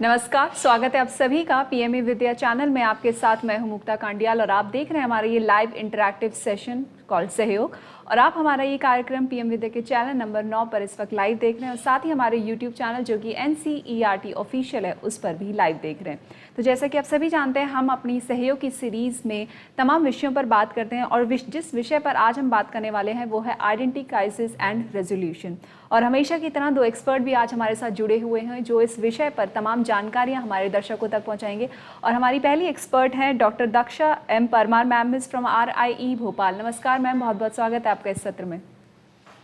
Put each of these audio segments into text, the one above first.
नमस्कार, स्वागत है आप सभी का PMeVIDYA चैनल में। आपके साथ मैं हूं मुक्ता कांडियाल और आप देख रहे हैं हमारा ये लाइव इंटरैक्टिव सेशन कॉल्ड सहयोग। और आप हमारा ये कार्यक्रम PMeVIDYA के चैनल नंबर 9 पर इस वक्त लाइव देख रहे हैं और साथ ही हमारे YouTube चैनल जो कि ncertofficial है उस पर भी लाइव देख रहे हैं। तो जैसा कि आप सभी जानते हैं, हम अपनी सहयोग की सीरीज़ में तमाम विषयों पर बात करते हैं और जिस विषय पर आज हम बात करने वाले हैं वो है आइडेंटिटी क्राइसिस एंड रेजोल्यूशन। और हमेशा की तरह दो एक्सपर्ट भी आज हमारे साथ जुड़े हुए हैं जो इस विषय पर तमाम जानकारियां हमारे दर्शकों तक पहुंचाएंगे। और हमारी पहली एक्सपर्ट हैं doctor Daksha M Parmar ma'am is from RIE Bhopal. नमस्कार मैम, बहुत बहुत स्वागत है आपका इस सत्र में।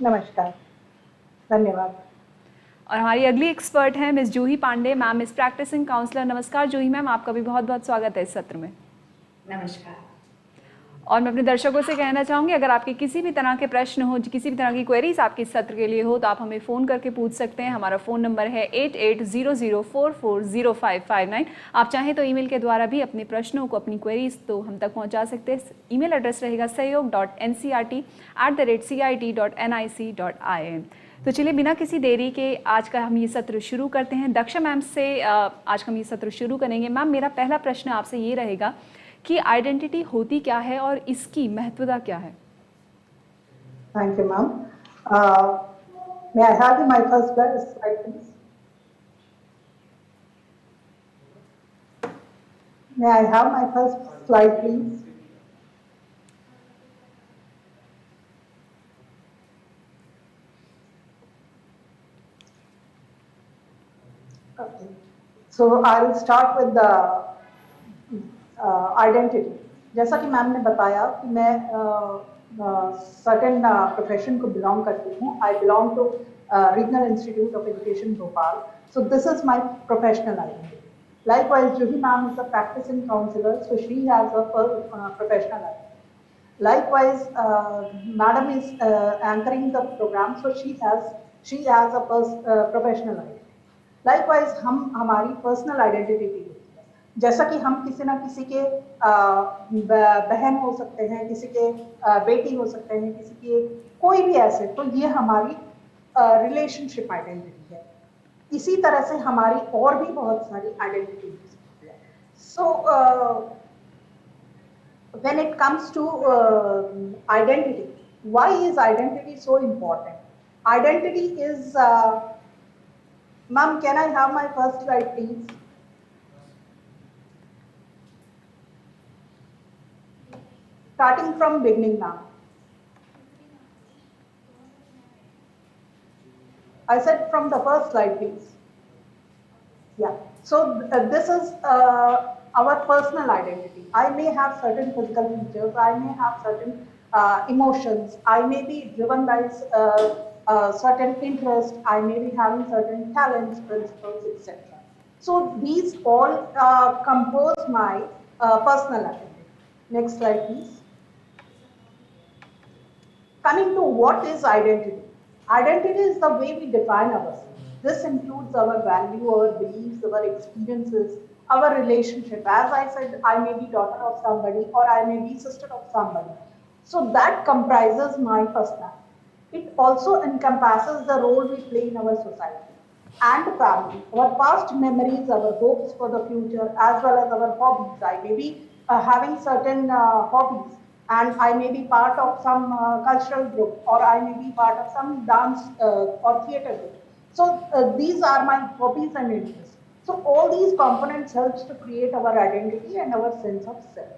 नमस्कार, धन्यवाद। और हमारी अगली एक्सपर्ट हैं miss Juhi Pandey ma'am is practising counsellor. नमस्कार जूही मैम, आपका भी बहुत बहुत स्वागत है इस सत्र में। नमस्कार। और मैं अपने दर्शकों से कहना चाहूँगी, अगर आपके किसी भी तरह के प्रश्न हो, किसी भी तरह की क्वेरीज आपके इस सत्र के लिए हो तो आप हमें फ़ोन करके पूछ सकते हैं। हमारा फ़ोन नंबर है 8800440559। आप चाहें तो ईमेल के द्वारा भी अपने प्रश्नों को, अपनी क्वेरीज तो हम तक पहुंचा सकते हैं। ईमेल एड्रेस रहेगा सहयोग.ncrt@cit.nic.in। तो चलिए बिना किसी देरी के आज का हम ये सत्र शुरू करते हैं। दक्षा मैम से आज हम ये सत्र शुरू करेंगे। मैम, मेरा पहला प्रश्न आपसे ये रहेगा कि आइडेंटिटी होती क्या है और इसकी महत्वता क्या है? Thank you ma'am. May I have my first slide please? May I have my first slide please? Okay. So I will start with the identity. जैसा कि मैम ने बताया कि मैं सर्टेन प्रोफेशन को बिलोंग करती हूँ। I belong to regional institute of education Bhopal. So this is my professional identity. Likewise, Juhi ma'am is a practicing counselor, so she has a professional identity. Likewise, madam is anchoring the program, so she has a professional identity. Likewise, हम हमारी personal identity भी होती है। जैसा कि हम किसी ना किसी के बहन हो सकते हैं, किसी के बेटी हो सकते हैं, किसी के कोई भी ऐसे, तो ये हमारी रिलेशनशिप आइडेंटिटी है। इसी तरह से हमारी और भी बहुत सारी आइडेंटिटी हो सकती है। So when it comes to identity, why is identity so important? Identity is ma'am, can I have my first slide please? Starting from beginning now. I said from the first slide, please. Yeah. So this is our personal identity. I may have certain physical features. I may have certain emotions. I may be driven by certain interest. I may be having certain talents, principles, etc. So these all compose my personal identity. Next slide, please. Coming to what is identity? Identity is the way we define ourselves. This includes our value, our beliefs, our experiences, our relationship. As I said, I may be daughter of somebody or I may be sister of somebody. So that comprises my personality. It also encompasses the role we play in our society and family, our past memories, our hopes for the future, as well as our hobbies. I may be having certain hobbies, and I may be part of some cultural group, or I may be part of some dance or theatre group. So these are my hobbies and interests. So all these components helps to create our identity and our sense of self.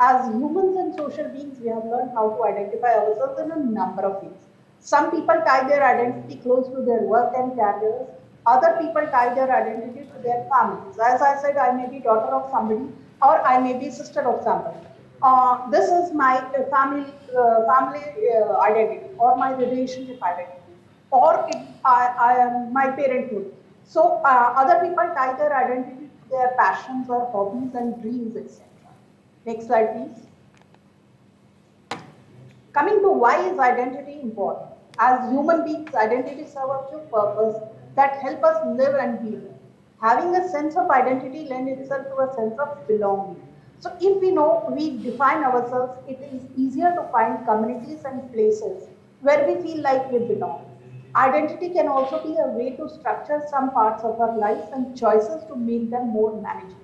As humans and social beings, we have learned how to identify ourselves in a number of ways. Some people tie their identity close to their work and careers. Other people tie their identity to their families. As I said, I may be daughter of somebody, or I may be sister of somebody. This is my family identity, or my relationship identity, or I am my parenthood. So other people tie their identity to their passions or hobbies and dreams, etc. Next slide, please. Coming to why is identity important? As human beings, identity serves a few purposes that help us live and be well. Having a sense of identity lends itself to a sense of belonging. So if we know we define ourselves, it is easier to find communities and places where we feel like we belong. Identity can also be a way to structure some parts of our lives and choices to make them more manageable.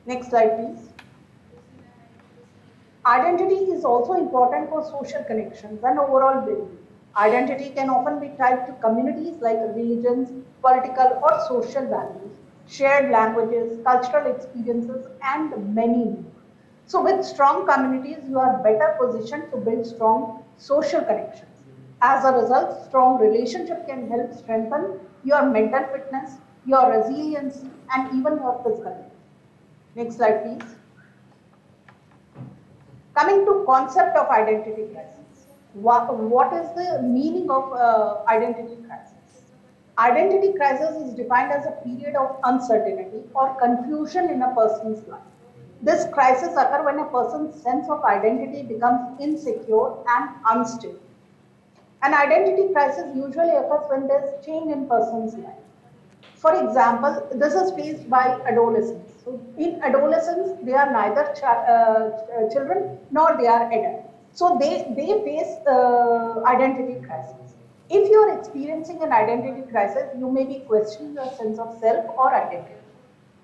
Next slide, please. Identity is also important for social connections and overall well-being. Identity can often be tied to communities like religions, political or social values, shared languages, cultural experiences, and many more. So with strong communities, you are better positioned to build strong social connections. As a result, strong relationship can help strengthen your mental fitness, your resilience, and even your physical health. Next slide, please. Coming to concept of identity crisis. What is the meaning of identity crisis? Identity crisis is defined as a period of uncertainty or confusion in a person's life. This crisis occurs when a person's sense of identity becomes insecure and unstable. An identity crisis usually occurs when there's change in person's life. For example, this is faced by adolescents. So in adolescence, they are neither children nor they are adults. So they face identity crisis. If you are experiencing an identity crisis, you may be questioning your sense of self or identity.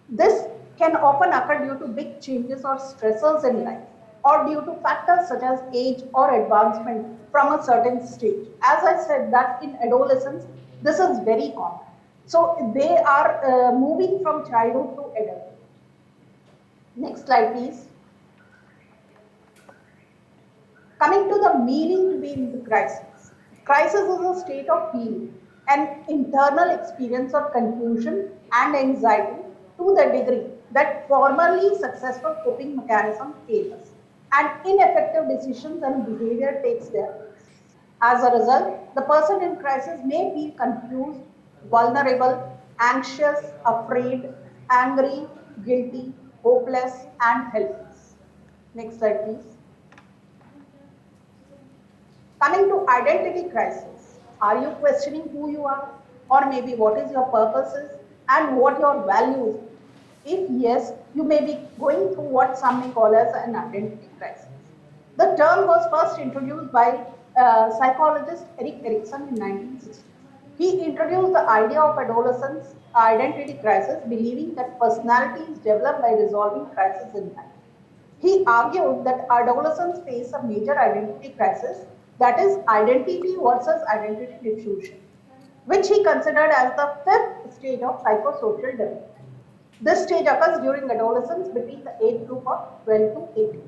This can often occur due to big changes or stressors in life, or due to factors such as age or advancement from a certain stage. As I said that in adolescence, this is very common. So they are moving from childhood to adulthood. Next slide, please. Coming to the meaning to be in the crisis. Crisis is a state of feeling, an internal experience of confusion and anxiety to the degree that formerly successful coping mechanism fails and ineffective decisions and behavior takes their place. As a result, the person in crisis may feel confused, vulnerable, anxious, afraid, angry, guilty, hopeless, and helpless. Next slide, please. Coming to identity crisis, are you questioning who you are, or maybe what is your purposes and what your values? If yes, you may be going through what some may call as an identity crisis. The term was first introduced by psychologist Erik Erikson in 1960. He introduced the idea of adolescence identity crisis, believing that personality is developed by resolving crises in life. He argued that adolescents face a major identity crisis, that is identity versus identity diffusion, which he considered as the fifth stage of psychosocial development. This stage occurs during adolescence between the age group of 12 to 18.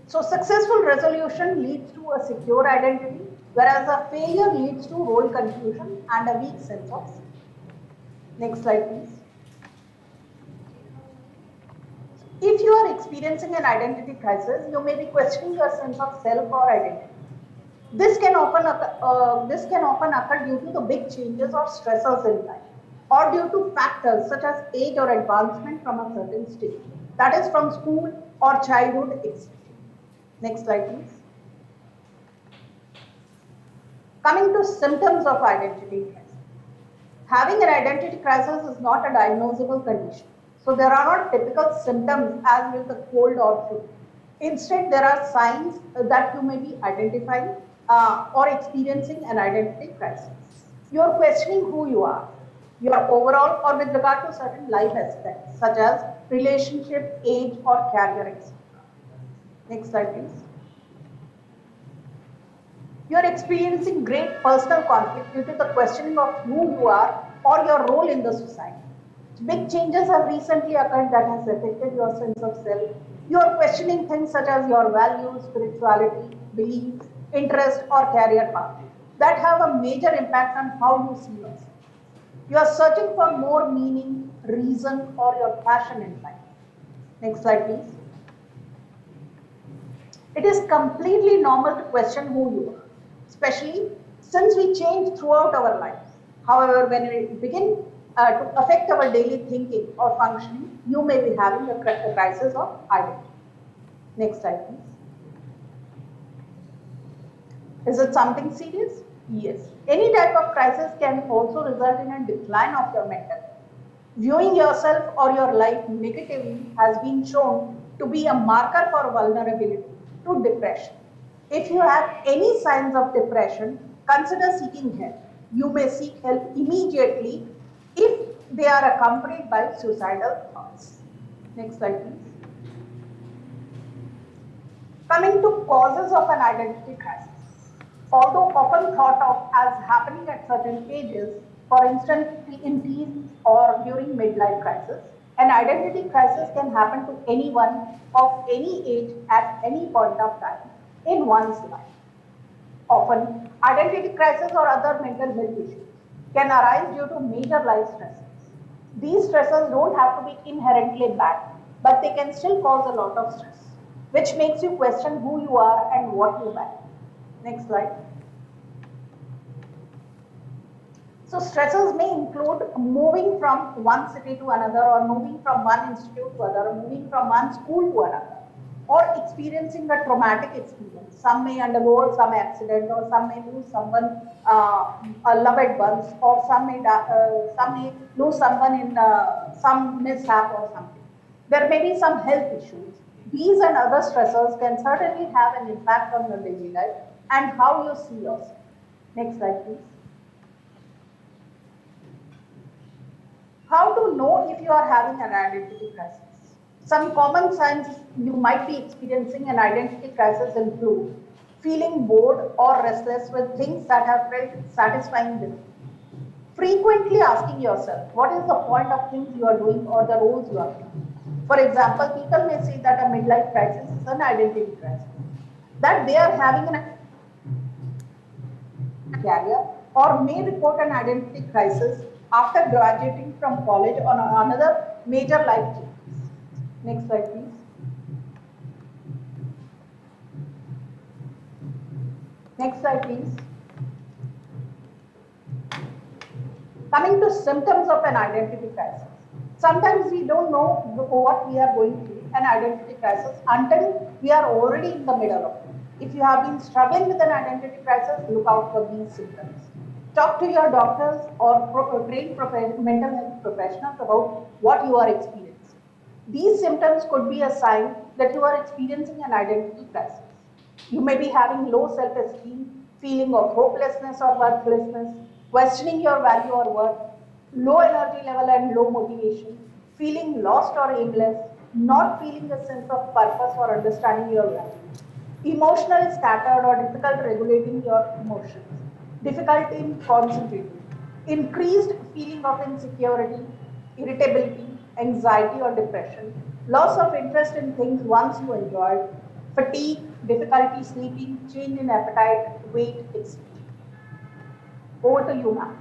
So successful resolution leads to a secure identity, whereas a failure leads to role confusion and a weak sense of self. Next slide, please. If you are experiencing an identity crisis, you may be questioning your sense of self or identity. This can often occur due to the big changes or stressors in life, or due to factors such as age or advancement from a certain stage, that is from school or childhood, etc. Next slide, please. Coming to symptoms of identity crisis. Having an identity crisis is not a diagnosable condition. So there are not typical symptoms as with the cold or flu. Instead, there are signs that you may be identifying or experiencing an identity crisis. You are questioning who you are, your overall or with regard to certain life aspects such as relationship, age or career, etc. Next slide, please. You are experiencing great personal conflict due to the questioning of who you are or your role in the society. Big changes have recently occurred that has affected your sense of self. You are questioning things such as your values, spirituality, beliefs, interest or career path that have a major impact on how you see yourself. You are searching for more meaning, reason or your passion in life. Next slide, please. It is completely normal to question who you are, especially since we change throughout our lives. However, when we begin to affect our daily thinking or functioning, you may be having a crisis of identity. Next slide, please. Is it something serious? Yes. Any type of crisis can also result in a decline of your mental health. Viewing yourself or your life negatively has been shown to be a marker for vulnerability to depression. If you have any signs of depression, consider seeking help. You may seek help immediately if they are accompanied by suicidal thoughts. Next slide, please. Coming to causes of an identity crisis. Although often thought of as happening at certain ages, for instance, in teens or during midlife crisis, an identity crisis can happen to anyone of any age at any point of time in one's life. Often, identity crisis or other mental health issues can arise due to major life stresses. These stresses don't have to be inherently bad, but they can still cause a lot of stress, which makes you question who you are and what you value. Next slide. So stresses may include moving from one city to another, or moving from one institute to another, or moving from one school to another, or experiencing a traumatic experience. Some may undergo some accident, or some may lose someone, a loved ones, or some may lose someone in some mishap or something. There may be some health issues. These and other stressors can certainly have an impact on your daily life and how you see yourself. Next slide, please. How to know if you are having an identity crisis? Some common signs you might be experiencing an identity crisis include feeling bored or restless with things that have felt satisfying before. Frequently asking yourself, what is the point of things you are doing or the roles you are playing? For example, people may say that a midlife crisis is an identity crisis, that they are having an career, or may report an identity crisis after graduating from college on another major life changes. Next slide, please. Next slide, please. Coming to symptoms of an identity crisis. Sometimes we don't know what we are going through, an identity crisis, until we are already in the middle of it. If you have been struggling with an identity crisis, look out for these symptoms. Talk to your doctors or trained mental health professionals about what you are experiencing. These symptoms could be a sign that you are experiencing an identity crisis. You may be having low self-esteem, feeling of hopelessness or worthlessness, questioning your value or worth, low energy level and low motivation, feeling lost or aimless, not feeling a sense of purpose or understanding your value, emotionally scattered or difficult regulating your emotions, difficulty in concentrating, increased feeling of insecurity, irritability, anxiety or depression, loss of interest in things once you enjoyed, fatigue, difficulty sleeping, change in appetite, weight, etc. Over to you, ma'am.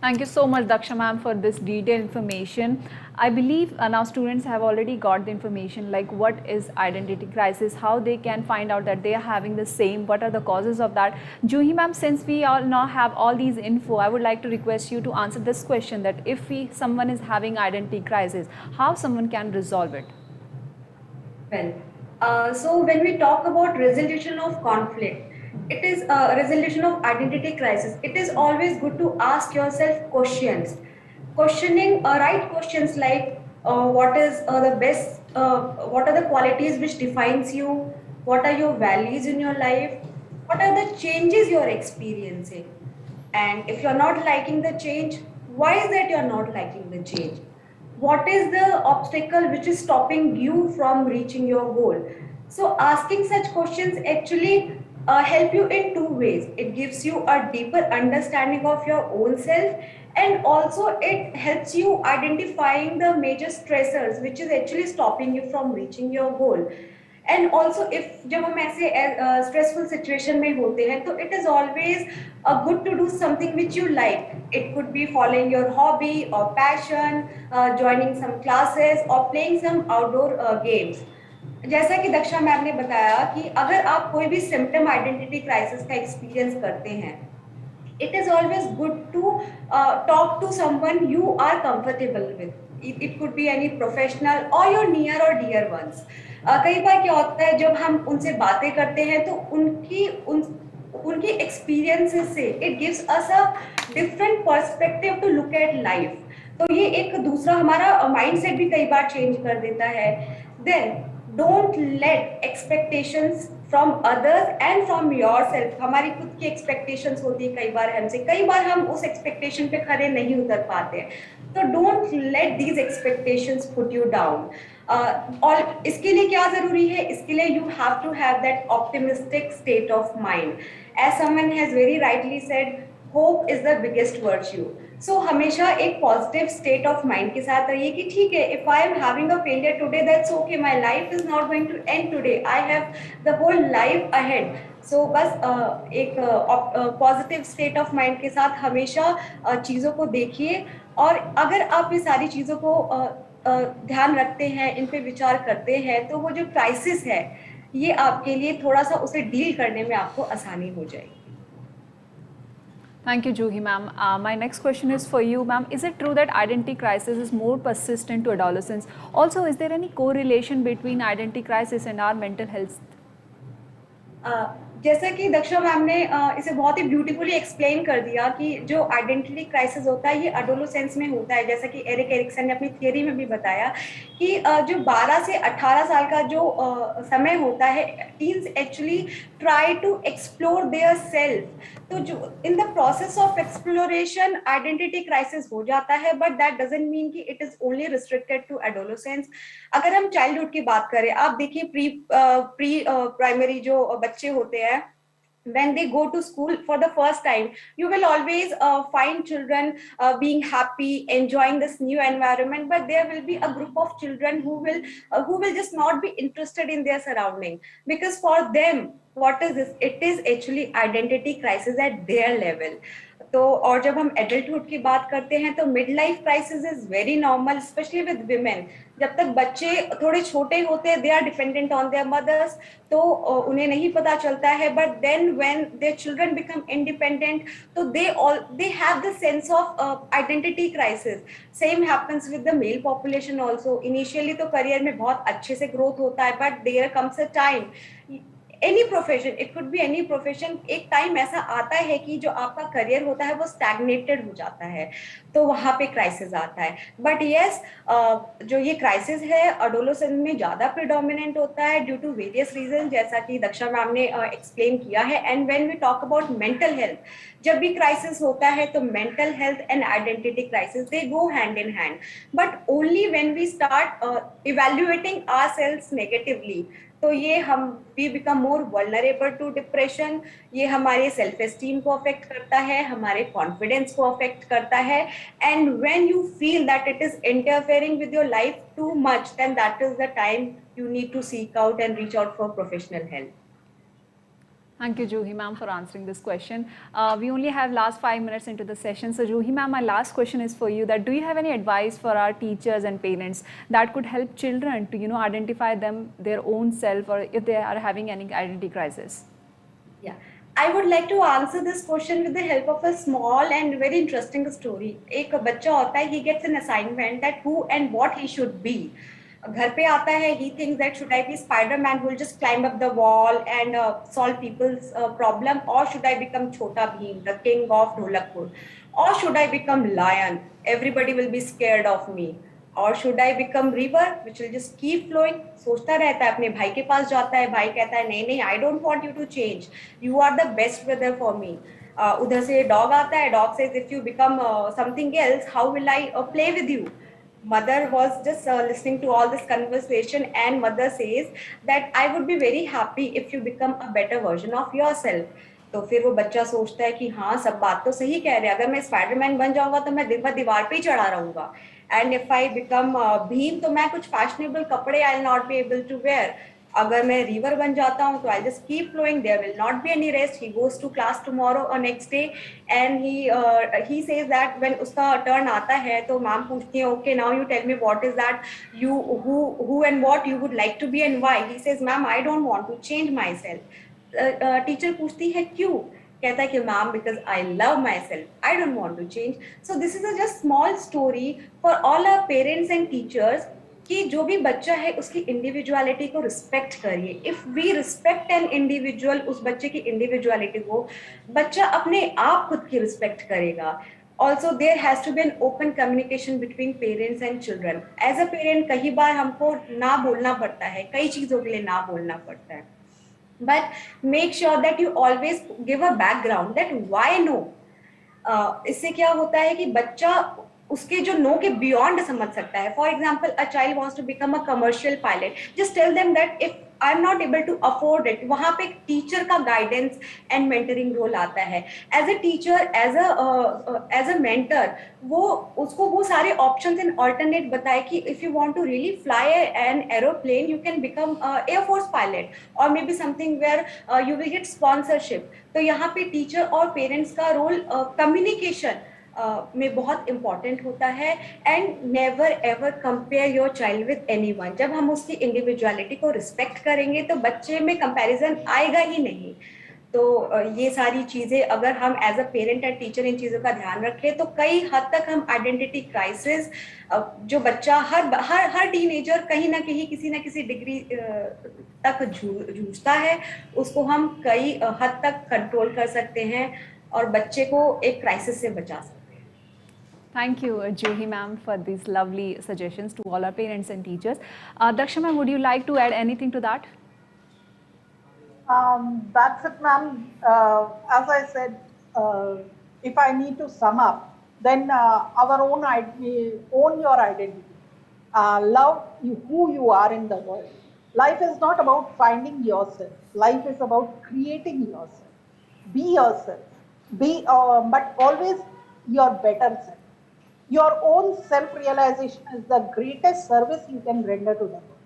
Thank you so much, Daksha ma'am, for this detailed information. I believe now students have already got the information like what is identity crisis, how they can find out that they are having the same, what are the causes of that. Juhi ma'am, since we all now have all these info, I would like to request you to answer this question, that if someone is having identity crisis, how someone can resolve it? Well, so when we talk about resolution of conflict, it is a resolution of identity crisis. It is always good to ask yourself questions. Questioning right questions like what is the best, what are the qualities which defines you, what are your values in your life, what are the changes you are experiencing, and if you are not liking the change, why is that you are not liking the change? What is the obstacle which is stopping you from reaching your goal? So asking such questions actually help you in two ways. It gives you a deeper understanding of your own self, and also it helps you identifying the major stressors which is actually stopping you from reaching your goal. And also if जब हम ऐसे stressful situation में होते हैं, तो it is always good to do something which you like. It could be following your hobby or passion, joining some classes or playing some outdoor games. जैसा कि Daksha ma'am ने बताया कि अगर आप कोई भी सिम्टम आइडेंटिटी क्राइसिस का एक्सपीरियंस करते हैं, it is always good to talk to someone you are comfortable with. It could be any professional or your near or dear ones. कई बार क्या होता है जब हम उनसे बातें करते हैं तो उनकी experiences से it gives us a different perspective to look at life. तो ये एक दूसरा हमारा mindset भी कई बार change कर देता है. Then don't let expectations from others and from your self. हमारी खुद की एक्सपेक्टेशंस होती है कई बार हमसे, कई बार हम उस एक्सपेक्टेशन पे खरे नहीं उतर पाते हैं। तो don't let these expectations put you down. और इसके लिए क्या जरूरी है, इसके लिए you have to have that optimistic state of mind. As someone has very rightly said, hope is the biggest virtue. So हमेशा एक पॉजिटिव स्टेट ऑफ माइंड के साथ रहिए कि ठीक है, if I am having a failure today, that's okay, my life is not going to end today, I have the whole life ahead. So बस एक पॉजिटिव स्टेट ऑफ माइंड के साथ हमेशा चीज़ों को देखिए। और अगर आप ये सारी चीज़ों को ध्यान रखते हैं, इन पे विचार करते हैं, तो वो जो क्राइसिस है ये आपके लिए थोड़ा सा उसे डील करने में आपको आसानी हो जाएगी। Thank you, Juhi ma'am. My next question is for you, ma'am. Is it true that identity crisis is more persistent to adolescents? Also, is there any correlation between identity crisis and our mental health? जैसा कि Daksha ma'am ने इसे बहुत ही beautifully explain कर दिया कि जो identity crisis होता है ये एडोलेसेंस में होता है। जैसा कि एरिक एरिक्सन ने अपनी थियरी में भी बताया कि जो 12 से 18 साल का जो समय होता है, teens actually try to explore their self. तो जो in the process of exploration identity crisis हो जाता है, बट दैट डजंट मीन कि it is only restricted to adolescence. अगर हम चाइल्डहुड की बात करें, आप देखिए प्री प्राइमरी जो बच्चे होते हैं, when they go to school for the first time, you will always find children being happy, enjoying this new environment, but there will be a group of children who will just not be interested in their surrounding, because for them what is this, it is actually identity crisis at their level. तो और जब हम adulthood की बात करते हैं तो mid life crisis is very normal, specially with women. जब तक बच्चे थोड़े छोटे होते हैं, they are dependent on their mothers, तो उन्हें नहीं पता चलता है। But then when their children become independent, तो they have the sense of identity crisis. Same happens with the male population also. Initially तो करियर में बहुत अच्छे से ग्रोथ होता है, but there comes a time, any profession, it could be any profession, एक time ऐसा आता है कि जो आपका करियर होता है वो स्टैग्नेटेड हो जाता है, तो वहां पे क्राइसिस आता है। बट यस, जो ये क्राइसिस है एडोलेसेंस में ज्यादा प्रिडोमिनेंट होता है ड्यू टू वेरियस रीजन, जैसा कि दक्षा मैम ने एक्सप्लेन किया है। And when we talk about mental health, जब भी क्राइसिस होता है तो mental health and identity crisis they go hand in hand, but only when we start evaluating ourselves negatively, तो ये हम we become more vulnerable to depression. ये हमारे सेल्फ एस्टीम को अफेक्ट करता है, हमारे कॉन्फिडेंस को अफेक्ट करता है। And when you feel that it is interfering with your life too much, then that is the time you need to seek out and reach out for professional help. Thank you, Juhi ma'am, for answering this question. We only have last 5 minutes into the session. So Juhi ma'am, my last question is for you, that do you have any advice for our teachers and parents that could help children to, identify their own self, or if they are having any identity crisis? Yeah. I would like to answer this question with the help of a small and very interesting story. एक बच्चा होता है, he gets an assignment that who and what he should be. घर पे आता है, he thinks that should I be Spider-Man who will just climb up the wall and solve people's problem, or should I become Chota Bheem, the king of Dholakpur, or should I become lion, everybody will be scared of me, or should I become river which will just keep flowing. सोचता रहता है, अपने भाई के पास जाता है, भाई कहता है नहीं I don't want you to change, you are the best brother for me. उधर से डॉग आता है, dog says if you become something else, how will I play with you. Mother was just listening to all this conversation, and mother says that I would be very happy if you become a better version of yourself. तो फिर वो बच्चा सोचता है कि हाँ, सब बात तो सही कह रहे हैं, अगर मैं स्पाइडरमैन बन जाऊंगा तो मैं दिन भर दीवार पे ही चढ़ा रहूंगा, and if I become Bheem तो मैं कुछ फैशनेबल कपड़े I will not be able to wear, अगर मैं रिवर बन जाता हूँ तो I just keep flowing, there will not be any rest. He goes to class tomorrow और next day, and he says that when उसका turn आता है तो मैम पूछती है okay now you tell me what is that you who and what you would like to be and why. He says ma'am I don't want to change my self. Teacher पूछती है क्यों, कहता है कि ma'am because I love my self, I don't want to change. So this is a just small story for all our parents and teachers कि जो भी बच्चा है उसकी इंडिविजुअलिटी को रिस्पेक्ट करिए. If we respect an individual, उस बच्चे की इंडिविजुअलिटी को, बच्चा अपने आप खुद की रिस्पेक्ट करेगा. Also, there has to be an open communication between parents and children. As a parent, कई बार हमको ना बोलना पड़ता है, कई चीज़ों के लिए ना बोलना पड़ता है. but make sure that you always give a background that why no. इससे क्या होता है कि बच्चा उसके जो नो के बियॉन्ड समझ सकता है. For example, a child wants to become a commercial pilot, just tell them that if I am not able to afford it. वहां पे एक टीचर का गाइडेंस एंड मेंटरिंग रोल आता है. As a teacher, as a mentor, वो उसको वो सारे ऑप्शंस एंड ऑल्टरनेट बताए कि if you want to really fly an aeroplane, you can become air force pilot, और maybe something where you will get sponsorship. तो यहाँ पे टीचर और पेरेंट्स का रोल कम्युनिकेशन में बहुत इम्पॉर्टेंट होता है. And never ever compare your child with anyone. जब हम उसकी इंडिविजुअलिटी को रिस्पेक्ट करेंगे तो बच्चे में कंपैरिजन आएगा ही नहीं. तो ये सारी चीज़ें अगर हम as a parent and teacher इन चीज़ों का ध्यान रखें तो कई हद तक हम आइडेंटिटी क्राइसिस, जो बच्चा हर टीनेजर कहीं ना कहीं किसी ना किसी डिग्री तक जूझता है, उसको हम कई हद तक कंट्रोल कर सकते हैं और बच्चे को एक क्राइसिस से बचा सकते हैं. Thank you, Juhi ma'am, for these lovely suggestions to all our parents and teachers. Daksha ma'am, would you like to add anything to that? That's it, ma'am. As I said, if I need to sum up, then our own own your identity. Love who you are in the world. Life is not about finding yourself. Life is about creating yourself. Be yourself. But always your better self. Your own self-realization is the greatest service you can render to the world.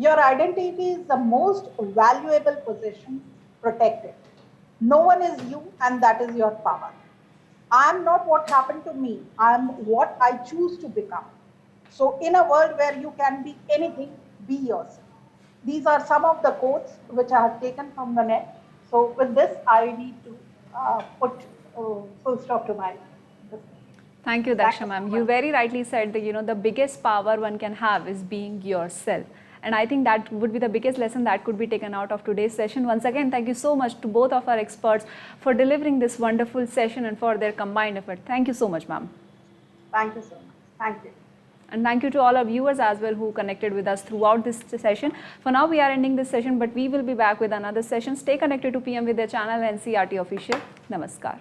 Your identity is the most valuable possession. Protect it. No one is you, and that is your power. I am not what happened to me. I am what I choose to become. So in a world where you can be anything, be yourself. These are some of the quotes which I have taken from the net. So with this, I need to put full stop to my. Thank you, Daksha ma'am. You very rightly said that the biggest power one can have is being yourself. And I think that would be the biggest lesson that could be taken out of today's session. Once again, thank you so much to both of our experts for delivering this wonderful session and for their combined effort. Thank you so much, ma'am. Thank you so much. Thank you. And thank you to all our viewers as well who connected with us throughout this session. For now, we are ending this session, but we will be back with another session. Stay connected to PMeVIDYA channel and NCRT official. Namaskar.